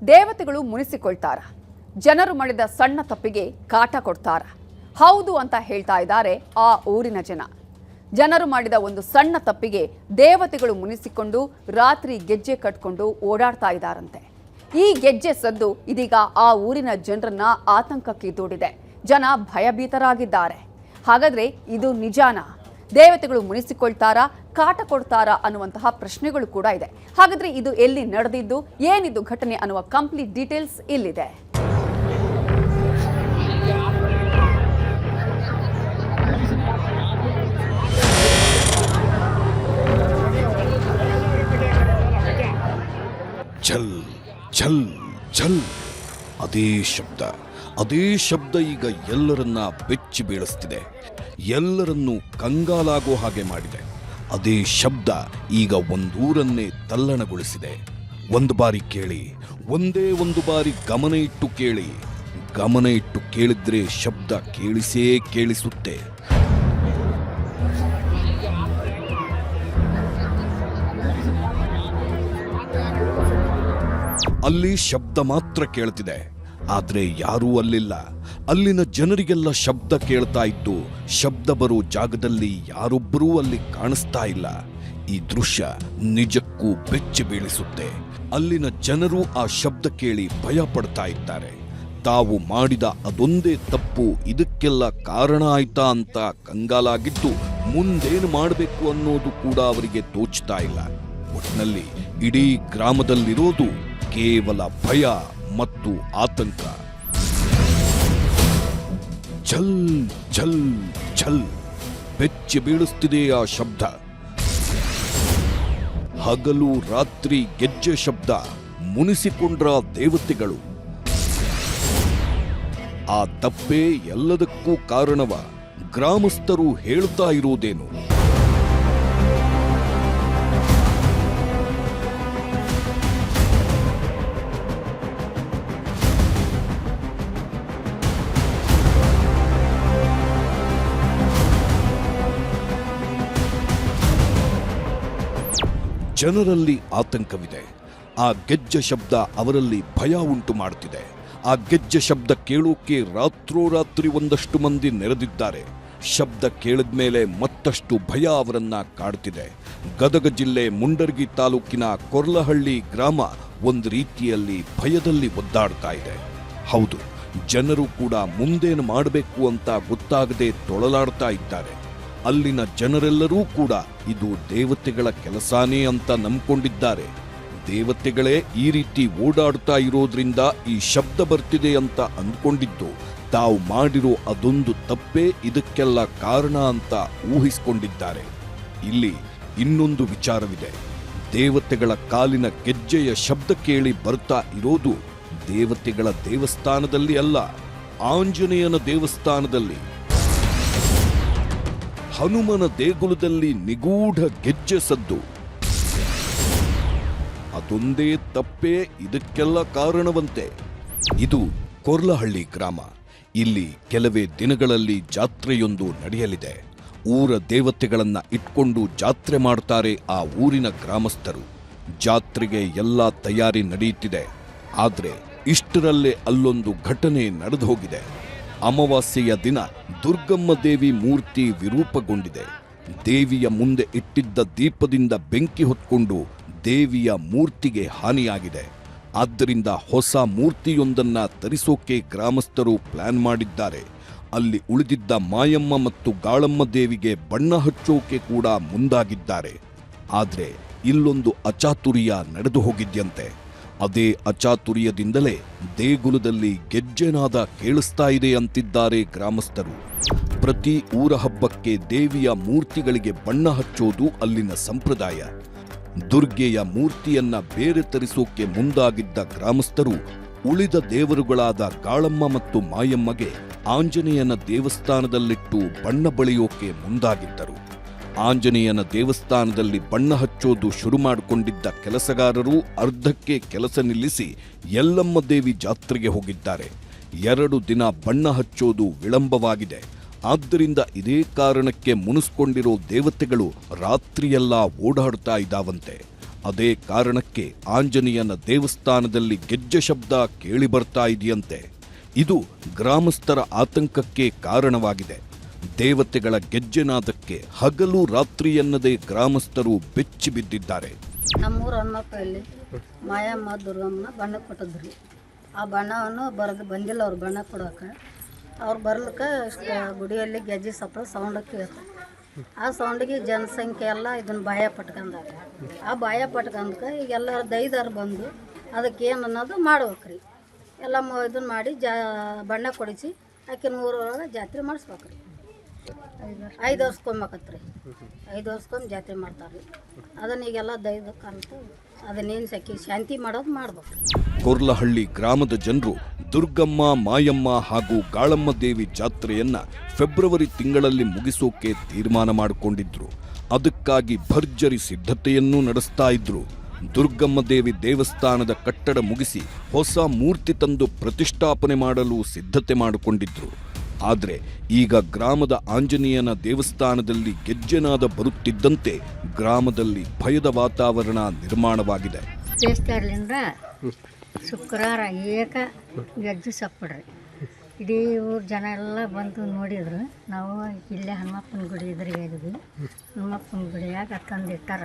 ದೇವತೆಗಳು ಮುನಿಸಿಕೊಳ್ತಾರ? ಜನರು ಮಾಡಿದ ಸಣ್ಣ ತಪ್ಪಿಗೆ ಕಾಟ ಕೊಡ್ತಾರ? ಹೌದು ಅಂತ ಹೇಳ್ತಾ ಇದ್ದಾರೆ ಆ ಊರಿನ ಜನ. ಜನರು ಮಾಡಿದ ಒಂದು ಸಣ್ಣ ತಪ್ಪಿಗೆ ದೇವತೆಗಳು ಮುನಿಸಿಕೊಂಡು ರಾತ್ರಿ ಗೆಜ್ಜೆ ಕಟ್ಕೊಂಡು ಓಡಾಡ್ತಾ ಇದ್ದಾರಂತೆ. ಈ ಗೆಜ್ಜೆ ಸದ್ದು ಇದೀಗ ಆ ಊರಿನ ಜನರನ್ನ ಆತಂಕಕ್ಕೆ ದೂಡಿದೆ. ಜನ ಭಯಭೀತರಾಗಿದ್ದಾರೆ. ಹಾಗಾದ್ರೆ ಇದು ನಿಜಾನಾ? ದೇವತೆಗಳು ಮುನಿಸಿಕೊಳ್ತಾರಾ, ಕಾಟ ಕೊಡ್ತಾರಾ ಅನ್ನುವಂತಹ ಪ್ರಶ್ನೆಗಳು ಕೂಡ ಇದೆ. ಹಾಗಾದ್ರೆ ಇದು ಎಲ್ಲಿ ನಡೆದಿದ್ದು, ಏನಿದು ಘಟನೆ ಅನ್ನುವ ಕಂಪ್ಲೀಟ್ ಡೀಟೇಲ್ಸ್ ಇಲ್ಲಿದೆ. ಛಲ್ ಛಲ್ ಛಲ್, ಅದೇ ಶಬ್ದ ಈಗ ಎಲ್ಲರನ್ನ ಬೆಚ್ಚಿ ಬೀಳಿಸ್ತಿದೆ, ಎಲ್ಲರನ್ನೂ ಕಂಗಾಲಾಗೋ ಹಾಗೆ ಮಾಡಿದೆ. ಅದೇ ಶಬ್ದ ಈಗ ಒಂದೂರನ್ನೇ ತಲ್ಲಣಗೊಳಿಸಿದೆ. ಒಂದು ಬಾರಿ ಕೇಳಿ, ಒಂದೇ ಒಂದು ಬಾರಿ ಗಮನ ಇಟ್ಟು ಕೇಳಿ. ಗಮನ ಇಟ್ಟು ಕೇಳಿದ್ರೆ ಶಬ್ದ ಕೇಳಿಸೇ ಕೇಳಿಸುತ್ತೆ. ಅಲ್ಲಿ ಶಬ್ದ ಮಾತ್ರ ಕೇಳ್ತಿದೆ, ಆದ್ರೆ ಯಾರೂ ಅಲ್ಲಿಲ್ಲ. ಅಲ್ಲಿನ ಜನರಿಗೆಲ್ಲ ಶಬ್ದ ಕೇಳ್ತಾ ಇದ್ದು, ಶಬ್ದ ಬರೋ ಜಾಗದಲ್ಲಿ ಯಾರೊಬ್ಬರೂ ಅಲ್ಲಿ ಕಾಣಿಸ್ತಾ ಇಲ್ಲ. ಈ ದೃಶ್ಯ ನಿಜಕ್ಕೂ ಬೆಚ್ಚಿ ಬೀಳಿಸುತ್ತೆ. ಅಲ್ಲಿನ ಜನರು ಆ ಶಬ್ದ ಕೇಳಿ ಭಯ ಪಡ್ತಾ ಇದ್ದಾರೆ. ತಾವು ಮಾಡಿದ ಅದೊಂದೇ ತಪ್ಪು ಇದಕ್ಕೆಲ್ಲ ಕಾರಣ ಆಯ್ತಾ ಅಂತ ಕಂಗಾಲಾಗಿದ್ದು, ಮುಂದೇನು ಮಾಡಬೇಕು ಅನ್ನೋದು ಕೂಡ ಅವರಿಗೆ ತೋಚ್ತಾ ಇಲ್ಲ. ಒಟ್ಟಿನಲ್ಲಿ ಇಡೀ ಗ್ರಾಮದಲ್ಲಿರೋದು ಕೇವಲ ಭಯ ಮತ್ತು ಆತಂಕ. ಛಲ್ ಛಲ್ ಛಲ್, ಬೆಚ್ಚಿ ಬೀಳಿಸ್ತಿದೆ ಆ ಶಬ್ದ. ಹಗಲು ರಾತ್ರಿ ಗೆಜ್ಜೆ ಶಬ್ದ, ಮುನಿಸಿಕೊಂಡ್ರ ದೇವತೆಗಳು. ಆ ತಪ್ಪೇ ಎಲ್ಲದಕ್ಕೂ ಕಾರಣವ ಗ್ರಾಮಸ್ಥರು ಹೇಳ್ತಾ ಇರೋದೇನು? ಜನರಲ್ಲಿ ಆತಂಕವಿದೆ. ಆ ಗೆಜ್ಜೆ ಶಬ್ದ ಅವರಲ್ಲಿ ಭಯ ಉಂಟು ಮಾಡುತ್ತಿದೆ. ಆ ಗೆಜ್ಜೆ ಶಬ್ದ ಕೇಳೋಕೆ ರಾತ್ರೋರಾತ್ರಿ ಒಂದಷ್ಟು ಮಂದಿ ನೆರೆದಿದ್ದಾರೆ. ಶಬ್ದ ಕೇಳಿದ್ಮೇಲೆ ಮತ್ತಷ್ಟು ಭಯ ಅವರನ್ನ ಕಾಡ್ತಿದೆ. ಗದಗ ಜಿಲ್ಲೆ ಮುಂಡರ್ಗಿ ತಾಲೂಕಿನ ಕೊರ್ಲಹಳ್ಳಿ ಗ್ರಾಮ ಒಂದು ರೀತಿಯಲ್ಲಿ ಭಯದಲ್ಲಿ ಒದ್ದಾಡ್ತಾ ಇದೆ. ಹೌದು, ಜನರು ಕೂಡ ಮುಂದೇನು ಮಾಡಬೇಕು ಅಂತ ಗೊತ್ತಾಗದೆ ತೊಳಲಾಡ್ತಾ ಇದ್ದಾರೆ. ಅಲ್ಲಿನ ಜನರೆಲ್ಲರೂ ಕೂಡ ಇದು ದೇವತೆಗಳ ಕೆಲಸನೇ ಅಂತ ನಂಬಿಕೊಂಡಿದ್ದಾರೆ. ದೇವತೆಗಳೇ ಈ ರೀತಿ ಓಡಾಡ್ತಾ ಇರೋದ್ರಿಂದ ಈ ಶಬ್ದ ಬರ್ತಿದೆ ಅಂತ ಅಂದ್ಕೊಂಡಿದ್ದು, ತಾವು ಮಾಡಿರೋ ಅದೊಂದು ತಪ್ಪೇ ಇದಕ್ಕೆಲ್ಲ ಕಾರಣ ಅಂತ ಊಹಿಸಿಕೊಂಡಿದ್ದಾರೆ. ಇಲ್ಲಿ ಇನ್ನೊಂದು ವಿಚಾರವಿದೆ. ದೇವತೆಗಳ ಕಾಲಿನ ಗೆಜ್ಜೆಯ ಶಬ್ದ ಕೇಳಿ ಬರ್ತಾ ಇರೋದು ದೇವತೆಗಳ ದೇವಸ್ಥಾನದಲ್ಲಿ ಅಲ್ಲ, ಆಂಜನೇಯನ ದೇವಸ್ಥಾನದಲ್ಲಿ. ಹನುಮನ ದೇಗುಲದಲ್ಲಿ ನಿಗೂಢ ಗೆಜ್ಜೆ ಸದ್ದು. ಅದೊಂದೇ ತಪ್ಪೇ ಇದಕ್ಕೆಲ್ಲ ಕಾರಣವಂತೆ. ಇದು ಕೊರ್ಲಹಳ್ಳಿ ಗ್ರಾಮ. ಇಲ್ಲಿ ಕೆಲವೇ ದಿನಗಳಲ್ಲಿ ಜಾತ್ರೆಯೊಂದು ನಡೆಯಲಿದೆ. ಊರ ದೇವತೆಗಳನ್ನ ಇಟ್ಕೊಂಡು ಜಾತ್ರೆ ಮಾಡ್ತಾರೆ ಆ ಊರಿನ ಗ್ರಾಮಸ್ಥರು. ಜಾತ್ರೆಗೆ ಎಲ್ಲ ತಯಾರಿ ನಡೆಯುತ್ತಿದೆ. ಆದ್ರೆ ಇಷ್ಟರಲ್ಲೇ ಅಲ್ಲೊಂದು ಘಟನೆ ನಡೆದು ಹೋಗಿದೆ. ಅಮಾವಾಸ್ಯೆಯ ದಿನ ದುರ್ಗಮ್ಮ ದೇವಿ ಮೂರ್ತಿ ವಿರೂಪಗೊಂಡಿದೆ. ದೇವಿಯ ಮುಂದೆ ಇಟ್ಟಿದ್ದ ದೀಪದಿಂದ ಬೆಂಕಿ ಹೊತ್ಕೊಂಡು ದೇವಿಯ ಮೂರ್ತಿಗೆ ಹಾನಿಯಾಗಿದೆ. ಆದ್ದರಿಂದ ಹೊಸ ಮೂರ್ತಿಯೊಂದನ್ನ ತರಿಸೋಕೆ ಗ್ರಾಮಸ್ಥರು ಪ್ಲಾನ್ ಮಾಡಿದ್ದಾರೆ. ಅಲ್ಲಿ ಉಳಿದಿದ್ದ ಮಾಯಮ್ಮ ಮತ್ತು ಗಾಳಮ್ಮ ದೇವಿಗೆ ಬಣ್ಣ ಹಚ್ಚೋಕೆ ಕೂಡ ಮುಂದಾಗಿದ್ದಾರೆ. ಆದ್ರೆ ಇಲ್ಲೊಂದು ಅಚಾತುರ್ಯ ನಡೆದು ಹೋಗಿದ್ಯಂತೆ. ಅದೇ ಅಚಾತುರ್ಯದಿಂದಲೇ ದೇಗುಲದಲ್ಲಿ ಗೆಜ್ಜೆನಾದ ಕೇಳಿಸ್ತಾ ಇದೆ ಅಂತಿದ್ದಾರೆ ಗ್ರಾಮಸ್ಥರು. ಪ್ರತಿ ಊರ ಹಬ್ಬಕ್ಕೆ ದೇವಿಯ ಮೂರ್ತಿಗಳಿಗೆ ಬಣ್ಣ ಹಚ್ಚೋದು ಅಲ್ಲಿನ ಸಂಪ್ರದಾಯ. ದುರ್ಗೆಯ ಮೂರ್ತಿಯನ್ನ ಬೇರೆ ತರಿಸೋಕೆ ಮುಂದಾಗಿದ್ದ ಗ್ರಾಮಸ್ಥರು ಉಳಿದ ದೇವರುಗಳಾದ ಗಾಳಮ್ಮ ಮತ್ತು ಮಾಯಮ್ಮಗೆ ಆಂಜನೇಯನ ದೇವಸ್ಥಾನದಲ್ಲಿಟ್ಟು ಬಣ್ಣ ಬಳಿಯೋಕೆ ಮುಂದಾಗಿದ್ದರು. ಆಂಜನೇಯನ ದೇವಸ್ಥಾನದಲ್ಲಿ ಬಣ್ಣ ಹಚ್ಚೋದು ಶುರು ಮಾಡಿಕೊಂಡಿದ್ದ ಕೆಲಸಗಾರರು ಅರ್ಧಕ್ಕೆ ಕೆಲಸ ನಿಲ್ಲಿಸಿ ಯಲ್ಲಮ್ಮ ದೇವಿ ಜಾತ್ರೆಗೆ ಹೋಗಿದ್ದಾರೆ. 2 ದಿನ ಬಣ್ಣ ಹಚ್ಚೋದು ವಿಳಂಬವಾಗಿದೆ. ಆದ್ದರಿಂದ ಇದೇ ಕಾರಣಕ್ಕೆ ಮುನಿಸ್ಕೊಂಡಿರೋ ದೇವತೆಗಳು ರಾತ್ರಿಯೆಲ್ಲ ಓಡಾಡ್ತಾ ಇದ್ದಾವಂತೆ. ಅದೇ ಕಾರಣಕ್ಕೆ ಆಂಜನೇಯನ ದೇವಸ್ಥಾನದಲ್ಲಿ ಗೆಜ್ಜೆ ಶಬ್ದ ಕೇಳಿ ಬರ್ತಾ ಇದೆಯಂತೆ. ಇದು ಗ್ರಾಮಸ್ಥರ ಆತಂಕಕ್ಕೆ ಕಾರಣವಾಗಿದೆ. ದೇವತೆಗಳ ಗೆಜ್ಜೆನಾದಕ್ಕೆ ಹಗಲು ರಾತ್ರಿ ಎನ್ನದೇ ಗ್ರಾಮಸ್ಥರು ಬೆಚ್ಚಿ ಬಿದ್ದಿದ್ದಾರೆ. ನಮ್ಮೂರ ಹನುಮಪ್ಪಲ್ಲಿ ಮಾಯಮ್ಮ ದುರ್ಗಮ್ಮನ ಬಣ್ಣ ಕೊಟ್ಟಿದ್ರಿ. ಆ ಬಣ್ಣವನ್ನು ಬಂದಿಲ್ಲ ಅವ್ರು ಬಣ್ಣ ಕೊಡೋಕೆ. ಅವ್ರು ಬರ್ಲಿಕ್ಕೆ ಗುಡಿಯಲ್ಲಿ ಗೆಜ್ಜೆ ಸಪ್ಪಳ ಸೌಂಡ್ ಕೇಳ್ತಾರೆ. ಆ ಸೌಂಡಿಗೆ ಜನಸಂಖ್ಯೆ ಎಲ್ಲ ಇದನ್ನು ಭಯ ಪಟ್ಕೊಂಡಾಗ ಆ ಭಯ ಪಟ್ಕೊಂಡ್ಕೆ ಈಗ ಎಲ್ಲರೂ ದೈದಾರು ಬಂದು ಅದಕ್ಕೆ ಏನು ಅನ್ನೋದು ಮಾಡ್ಬೇಕ್ರಿ. ಎಲ್ಲ ಇದನ್ನು ಮಾಡಿ ಬಣ್ಣ ಕೊಡಿಸಿ ಆಕಿನ ಊರೊಳಗೆ ಜಾತ್ರೆ ಮಾಡಿಸ್ಬೇಕ್ರಿ. 5 ವರ್ಷಕ್ಕೊಮ್ಮಕತ್ರಿ. 5 ವರ್ಷಕ್ಕೊಮ್ಮೆ ಜಾತ್ರೆ ಮಾಡ್ತಾರೆ. ಅದನ್ನ ಈಗೆಲ್ಲ ದೈದ ಕಲಿತು ಅದನ್ನೇನು ಶಾಂತಿ ಮಾಡೋದು ಮಾಡ್ಬೇಕು. ಕೊರ್ಲಹಳ್ಳಿ ಗ್ರಾಮದ ಜನರು ದುರ್ಗಮ್ಮ, ಮಾಯಮ್ಮ ಹಾಗೂ ಗಾಳಮ್ಮ ದೇವಿ ಜಾತ್ರೆಯನ್ನ ಫೆಬ್ರವರಿ ತಿಂಗಳಲ್ಲಿ ಮುಗಿಸೋಕೆ ತೀರ್ಮಾನ ಮಾಡಿಕೊಂಡಿದ್ರು. ಅದಕ್ಕಾಗಿ ಭರ್ಜರಿ ಸಿದ್ಧತೆಯನ್ನೂ ನಡೆಸ್ತಾ ಇದ್ರು. ದುರ್ಗಮ್ಮ ದೇವಿ ದೇವಸ್ಥಾನದ ಕಟ್ಟಡ ಮುಗಿಸಿ ಹೊಸ ಮೂರ್ತಿ ತಂದು ಪ್ರತಿಷ್ಠಾಪನೆ ಮಾಡಲು ಸಿದ್ಧತೆ ಮಾಡಿಕೊಂಡಿದ್ರು. ಆದರೆ ಈಗ ಗ್ರಾಮದ ಆಂಜನೇಯನ ದೇವಸ್ಥಾನದಲ್ಲಿ ಗೆಜ್ಜೆನಾದ ಬರುತ್ತಿದ್ದಂತೆ ಗ್ರಾಮದಲ್ಲಿ ಭಯದ ವಾತಾವರಣ ನಿರ್ಮಾಣವಾಗಿದೆ. ದೇವಸ್ಥಾನದಿಂದ ಶುಕ್ರವಾರ ಏಕ ಗೆಜ್ಜೆ ಸಪ್ಪಡ್ರಿ. ಇಡೀ ಊರು ಜನ ಎಲ್ಲ ಬಂದು ನೋಡಿದ್ರು. ನಾವು ಇಲ್ಲೇ ಹನುಮಪ್ಪನ ಗುಡಿ ಎದುರಿಗೆ ಇದ್ವಿ. ಹನುಮಪ್ಪನ ಗುಡಿಯಾಗ ತಂದಿಟ್ಟಾರ.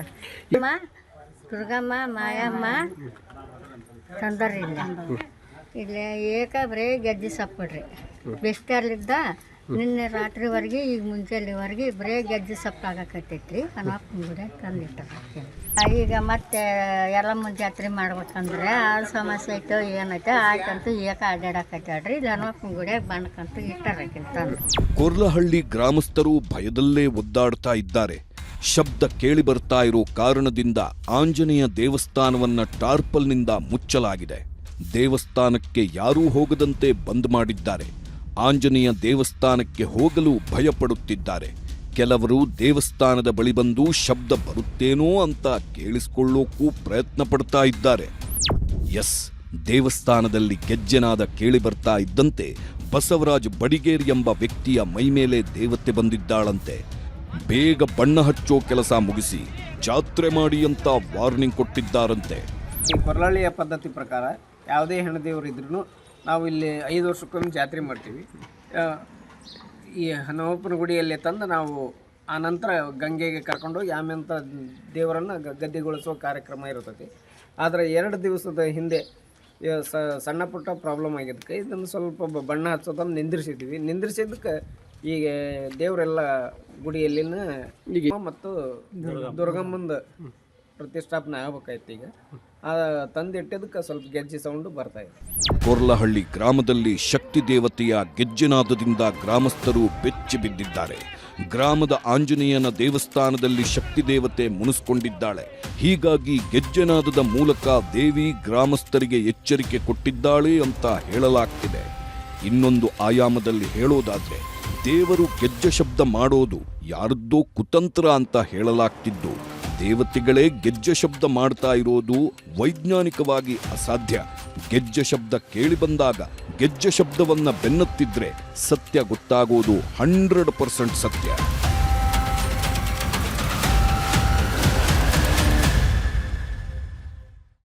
ದುರ್ಗಮ್ಮ ಮಾಯಮ್ಮ ತಂದರಿಲ್ಲ. ಇಲ್ಲೇ ಏಕ ಬರೀ ಗೆಜ್ಜೆ ಸಪ್ಪಡ್ರಿ. ಬೆಸ್ತಾರ್ಲಿದ್ದ ನಿನ್ನೆ ರಾತ್ರಿವರೆಗೆ ಈಗ ಮುಂಜಾನೆವರೆಗೆ ಬರೀ ಗೆಜ್ಜೆ ಸಪ್ಪಾಗಕತ್ತೈತ್ರಿ. ಹನುಮಪ್ಪನ ಗುಡಿ ತಂದಿಟ್ಟಾರ. ಈಗ ಮತ್ತೆ ಎಲ್ಲಮ್ಮ ಜಾತ್ರೆ ಮಾಡ್ಬೇಕಂದ್ರೆ ಆ ಸಮಸ್ಯೆ ಐತೋ ಏನೈತೆ ಆಯ್ತಂತೂ ಏಕ ಅಡ್ಡಾಡಕತ್ತಾಡ್ರಿ. ಇಲ್ಲಿ ಹನುಮಪ್ಪನ ಗುಡಿಯಾಗ ಬಣ್ಣಕ್ಕಂತೂ ಇಟ್ಟಾರಕ್ಕಿಂತ. ಕೊರ್ಲಹಳ್ಳಿ ಗ್ರಾಮಸ್ಥರು ಭಯದಲ್ಲೇ ಒದ್ದಾಡ್ತಾ ಇದ್ದಾರೆ. ಶಬ್ದ ಕೇಳಿ ಬರ್ತಾ ಇರೋ ಕಾರಣದಿಂದ ಆಂಜನೇಯ ದೇವಸ್ಥಾನವನ್ನ ಟಾರ್ಪಲ್ನಿಂದ ಮುಚ್ಚಲಾಗಿದೆ. ದೇವಸ್ಥಾನಕ್ಕೆ ಯಾರೂ ಹೋಗದಂತೆ ಬಂದ್ ಮಾಡಿದ್ದಾರೆ. ಆಂಜನೇಯ ದೇವಸ್ಥಾನಕ್ಕೆ ಹೋಗಲು ಭಯಪಡುತ್ತಿದ್ದಾರೆ. ಕೆಲವರು ದೇವಸ್ಥಾನದ ಬಳಿ ಬಂದು ಶಬ್ದ ಬರುತ್ತೇನೋ ಅಂತ ಕೇಳಿಸಿಕೊಳ್ಳೋಕ್ಕೂ ಪ್ರಯತ್ನ ಪಡ್ತಾ ಇದ್ದಾರೆ. ಎಸ್, ದೇವಸ್ಥಾನದಲ್ಲಿ ಗೆಜ್ಜೆನಾದ ಕೇಳಿ ಬರ್ತಾ ಇದ್ದಂತೆ ಬಸವರಾಜ್ ಬಡಿಗೇರಿ ಎಂಬ ವ್ಯಕ್ತಿಯ ಮೈಮೇಲೆ ದೇವತೆ ಬಂದಿದ್ದಾಳಂತೆ. ಬೇಗ ಬಣ್ಣ ಹಚ್ಚೋ ಕೆಲಸ ಮುಗಿಸಿ ಜಾತ್ರೆ ಮಾಡಿ ಅಂತ ವಾರ್ನಿಂಗ್ ಕೊಟ್ಟಿದ್ದಾರಂತೆ. ಈ ಕೊರ್ಲಹಳ್ಳಿಯ ಪದ್ಧತಿ ಪ್ರಕಾರ ಯಾವುದೇ ಹೆಣ್ಣದೇವರು ಇದ್ರೂ ನಾವು ಇಲ್ಲಿ 5 ವರ್ಷಕ್ಕೊಮ್ಮೆ ಜಾತ್ರೆ ಮಾಡ್ತೀವಿ. ಈ ಹನುಮಪ್ಪನ ಗುಡಿಯಲ್ಲಿ ತಂದು ನಾವು ಆ ನಂತರ ಗಂಗೆಗೆ ಕರ್ಕೊಂಡೋಗಿ ಆಮೇಲೆ ದೇವರನ್ನು ಗದ್ದೆಗೊಳಿಸುವ ಕಾರ್ಯಕ್ರಮ ಇರ್ತೈತಿ. ಆದರೆ 2 ದಿವಸದ ಹಿಂದೆ ಸಣ್ಣ ಪುಟ್ಟ ಪ್ರಾಬ್ಲಮ್ ಆಗಿದ್ದಕ್ಕೆ ಇದನ್ನು ಸ್ವಲ್ಪ ಬಣ್ಣ ಹಚ್ಚೋದನ್ನು ನಿಂದಿರಿಸಿದ್ದಕ್ಕೆ ಈಗ ದೇವರೆಲ್ಲ ಗುಡಿಯಲ್ಲಿನ ಮತ್ತು ದುರ್ಗಮ್ಮಂದು ಪ್ರತಿಷ್ಠಾಪನೆ ಆಗ್ಬೇಕಾಯ್ತು. ಈಗ ತಂದಿಟ್ಟಿದ್ದಕ್ಕೆ ಸ್ವಲ್ಪ ಗೆಜ್ಜೆ ಸೌಂಡು ಬರ್ತಾ ಇದೆ. ಕೊರ್ಲಹಳ್ಳಿ ಗ್ರಾಮದಲ್ಲಿ ಶಕ್ತಿ ದೇವತೆಯ ಗೆಜ್ಜೆನಾದದಿಂದ ಗ್ರಾಮಸ್ಥರು ಬೆಚ್ಚಿ ಬಿದ್ದಿದ್ದಾರೆ. ಗ್ರಾಮದ ಆಂಜನೇಯನ ದೇವಸ್ಥಾನದಲ್ಲಿ ಶಕ್ತಿ ದೇವತೆ ಮುನಿಸ್ಕೊಂಡಿದ್ದಾಳೆ. ಹೀಗಾಗಿ ಗೆಜ್ಜೆನಾದದ ಮೂಲಕ ದೇವಿ ಗ್ರಾಮಸ್ಥರಿಗೆ ಎಚ್ಚರಿಕೆ ಕೊಟ್ಟಿದ್ದಾಳೆ ಅಂತ ಹೇಳಲಾಗ್ತಿದೆ. ಇನ್ನೊಂದು ಆಯಾಮದಲ್ಲಿ ಹೇಳೋದಾದ್ರೆ ದೇವರು ಗೆಜ್ಜೆ ಶಬ್ದ ಮಾಡೋದು ಯಾರದ್ದೋ ಕುತಂತ್ರ ಅಂತ ಹೇಳಲಾಗ್ತಿದ್ದು, ದೇವತೆಗಳೇ ಗೆಜ್ಜೆ ಶಬ್ದ ಮಾಡ್ತಾ ಇರೋದು ವೈಜ್ಞಾನಿಕವಾಗಿ ಅಸಾಧ್ಯ. ಗೆಜ್ಜೆ ಶಬ್ದ ಕೇಳಿ ಬಂದಾಗ ಗೆಜ್ಜೆ ಶಬ್ದವನ್ನ ಬೆನ್ನತ್ತಿದ್ರೆ ಸತ್ಯ ಗೊತ್ತಾಗೋದು 100% ಸತ್ಯ.